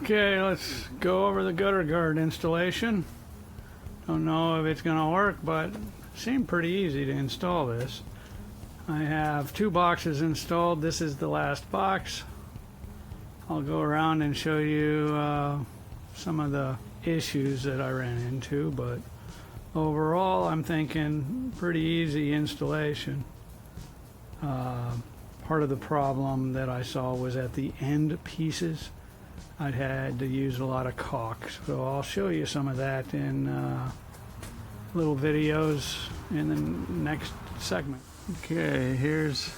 Okay, let's go over the gutter guard installation. Don't know if it's going to work, but it seemed pretty easy to install this. I have 2 boxes installed. This is the last box. I'll go around and show you some of the issues that I ran into, but overall I'm thinking pretty easy installation. Part of the problem that I saw was at the end pieces. I'd had to use a lot of caulk, so I'll show you some of that in little videos in the next segment. Okay, here's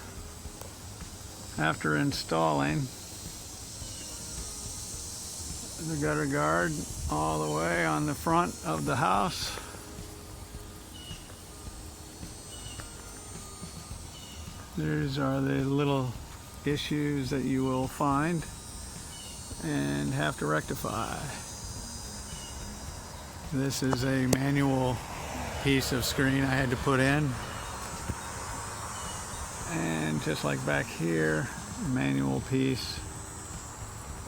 after installing the gutter guard all the way on the front of the house. These are the little issues that you will find and have to rectify. This is a manual piece of screen I had to put in, and just like back here, manual piece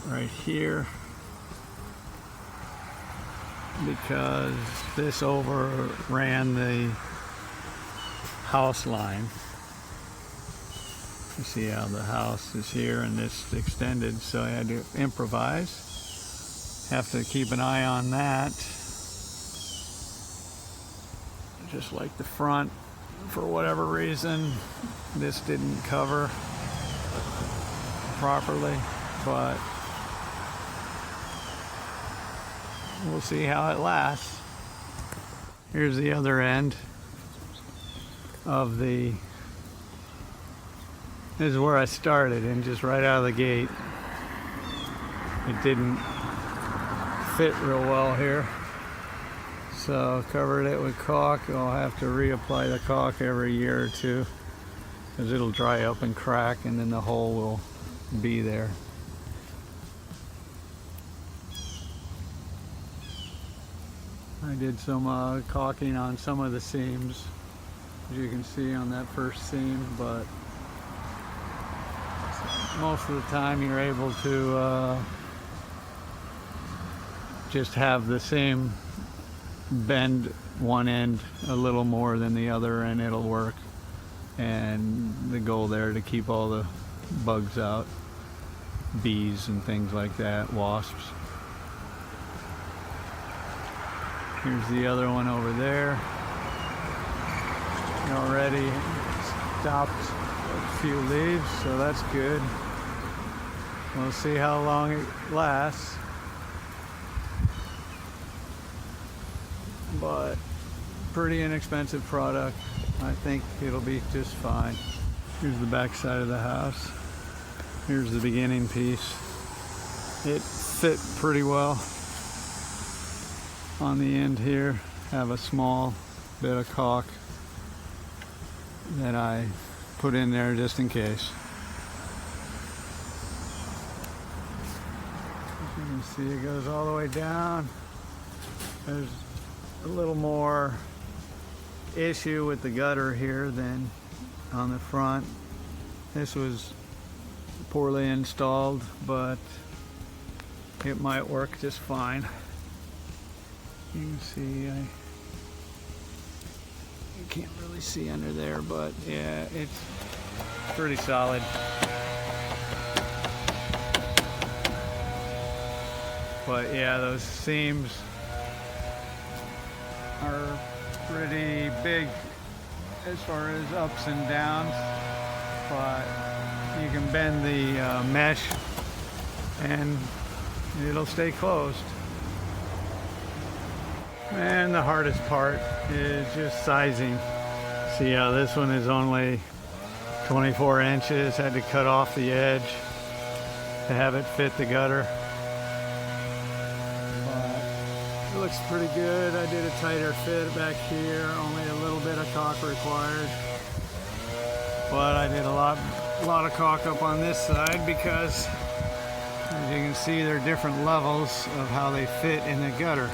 right here, because this overran the house line. You see how the house is here and this extended, so I had to improvise. Have to keep an eye on that. Just like the front, for whatever reason, this didn't cover properly, but we'll see how it lasts. Here's the other end of the, this is where I started, and just right out of the gate it didn't fit real well here, so covered it with caulk. I'll have to reapply the caulk every year or two, because it'll dry up and crack, and then the hole will be there. I did some caulking on some of the seams, as you can see on that first seam, but most of the time you're able to just have the same bend one end a little more than the other, and it'll work. And the goal there to keep all the bugs out, bees and things like that, wasps. Here's the other one over there. It already stopped a few leaves, so that's good. We'll see how long it lasts, but pretty inexpensive product. I think it'll be just fine. Here's the back side of the house. Here's the beginning piece. It fit pretty well. On the end here, have a small bit of caulk that I put in there just in case. As you can see, it goes all the way down. There's a little more issue with the gutter here than on the front. This was poorly installed, but it might work just fine. You can see, you can't really see under there, but yeah, it's pretty solid. But yeah, those seams are pretty big as far as ups and downs, but you can bend the mesh and it'll stay closed. And the hardest part is just sizing. See how this one is only 24 inches, had to cut off the edge to have it fit the gutter. But it looks pretty good. I did a tighter fit back here, only a little bit of caulk required. But I did a lot of caulk up on this side because, as you can see, there are different levels of how they fit in the gutter.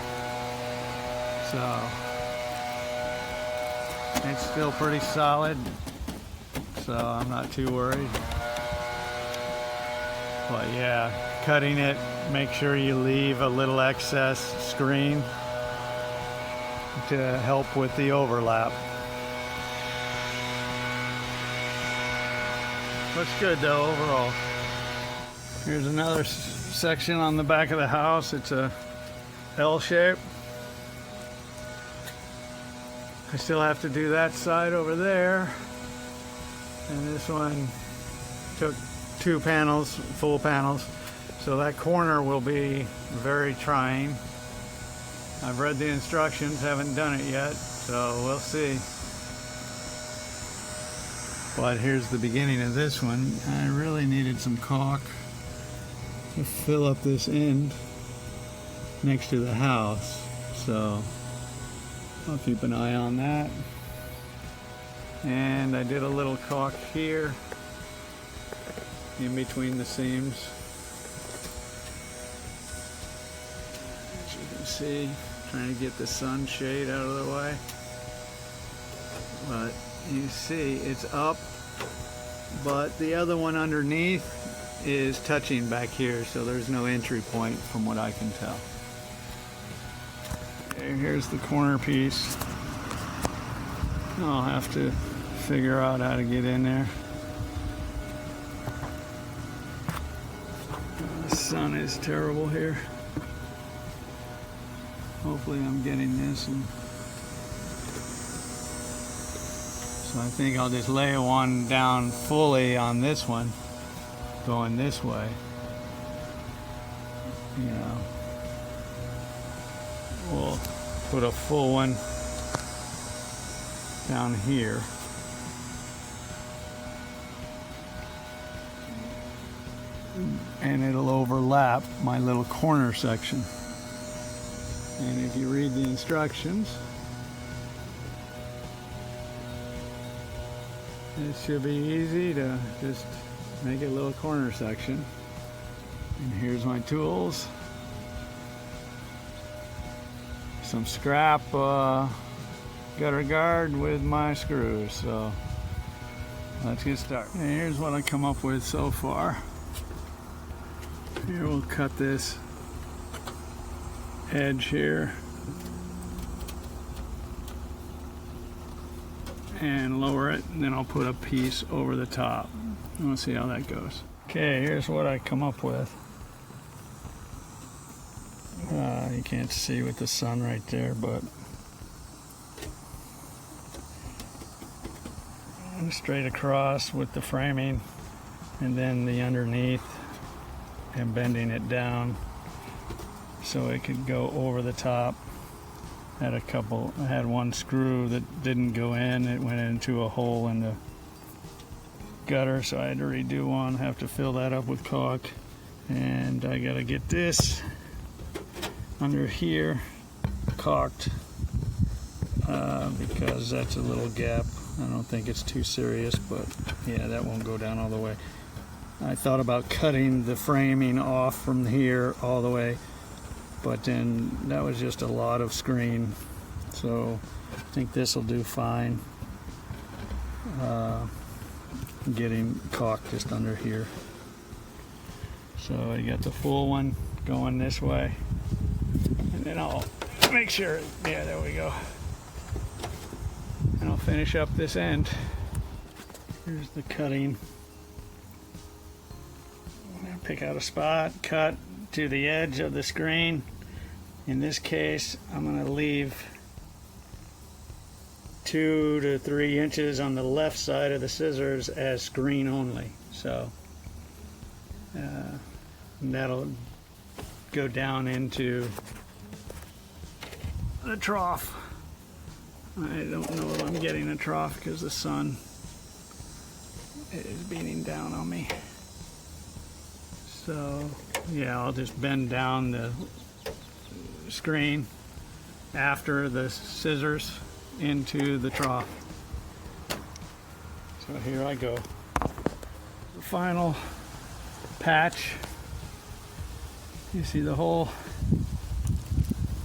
So it's still pretty solid, so I'm not too worried. But yeah, cutting it, make sure you leave a little excess screen to help with the overlap. Looks good though overall. Here's another section on the back of the house. It's a L shape. I still have to do that side over there. And this one took 2 panels, full panels. So that corner will be very trying. I've read the instructions, haven't done it yet, so we'll see. But here's the beginning of this one. I really needed some caulk to fill up this end next to the house, so I'll keep an eye on that. And I did a little caulk here in between the seams. As you can see, trying to get the sunshade out of the way. But you see it's up, but the other one underneath is touching back here, so there's no entry point from what I can tell. Here's the corner piece. I'll have to figure out how to get in there. The sun is terrible here. Hopefully I'm getting this. So I think I'll just lay one down fully on this one, going this way. You know, we'll put a full one down here. And it'll overlap my little corner section. And if you read the instructions, it should be easy to just make a little corner section. And here's my tools. Some scrap gutter guard with my screws. So let's get started. And here's what I come up with so far. Here we'll cut this edge here and lower it, and then I'll put a piece over the top. We'll see how that goes. Okay, here's what I come up with. You can't see with the sun right there, but straight across with the framing, and then the underneath, and bending it down so it could go over the top. I had one screw that didn't go in. It went into a hole in the gutter, so I had to redo one, have to fill that up with caulk. And I gotta get this under here caulked because that's a little gap. I don't think it's too serious, but yeah, that won't go down all the way. I thought about cutting the framing off from here all the way, but then that was just a lot of screen, so I think this will do fine. Getting caulk just under here. So I got the full one going this way, and then I'll make sure, yeah, there we go. And I'll finish up this end. Here's the cutting. Pick out a spot, cut to the edge of the screen. In this case, I'm going to leave 2 to 3 inches on the left side of the scissors as screen only. So that'll go down into the trough. I don't know if I'm getting a trough because the sun is beating down on me. So yeah, I'll just bend down the screen after the scissors into the trough. So here I go. The final patch. You see the hole?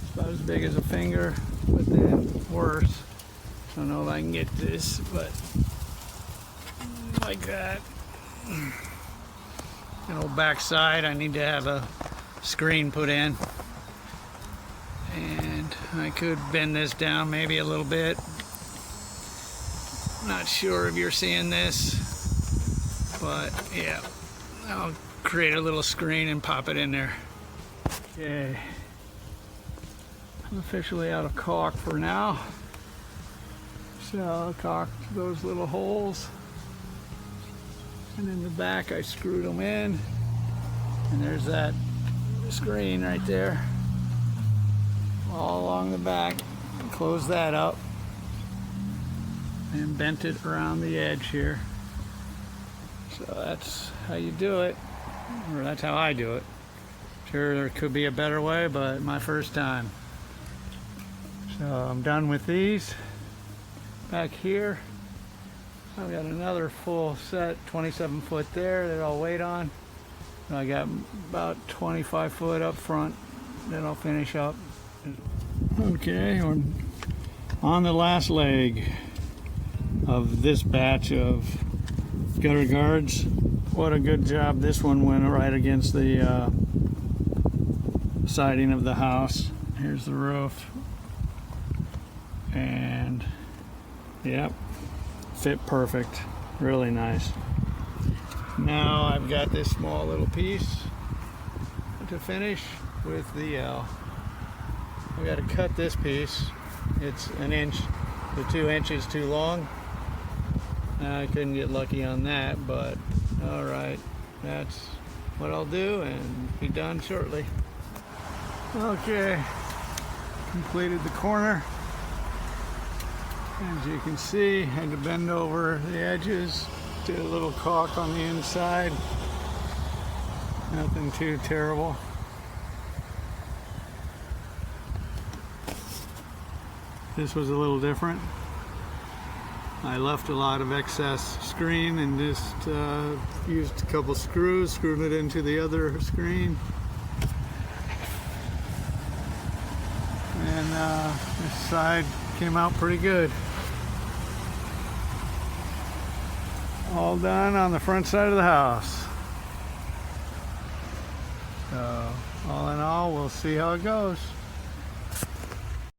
It's about as big as a finger, but then worse. I don't know if I can get this, but like that. an old backside. I need to have a screen put in, and I could bend this down maybe a little bit. Not sure if you're seeing this, but yeah, I'll create a little screen and pop it in there. Okay, I'm officially out of caulk for now. So I'll caulk those little holes, and in the back I screwed them in, and there's that screen right there all along the back. Close that up and bent it around the edge here. So that's how you do it, or that's how I do it. Sure, there could be a better way, but my first time. So I'm done with these. Back here, I've got another full set, 27 foot there that I'll wait on. And I got about 25 foot up front that I'll finish up. Okay, we're on the last leg of this batch of gutter guards. What a good job. This one went right against the siding of the house. Here's the roof. And yep, fit perfect. Really nice. Now I've got this small little piece to finish with the L. I got to cut this piece. It's an inch to 2 inches too long. I couldn't get lucky on that, but all right, that's what I'll do and be done shortly. Okay, completed the corner. As you can see, had to bend over the edges, did a little caulk on the inside. Nothing too terrible. This was a little different. I left a lot of excess screen and just used a couple screws, screwed it into the other screen. And this side came out pretty good. All done on the front side of the house. So, all in all, we'll see how it goes.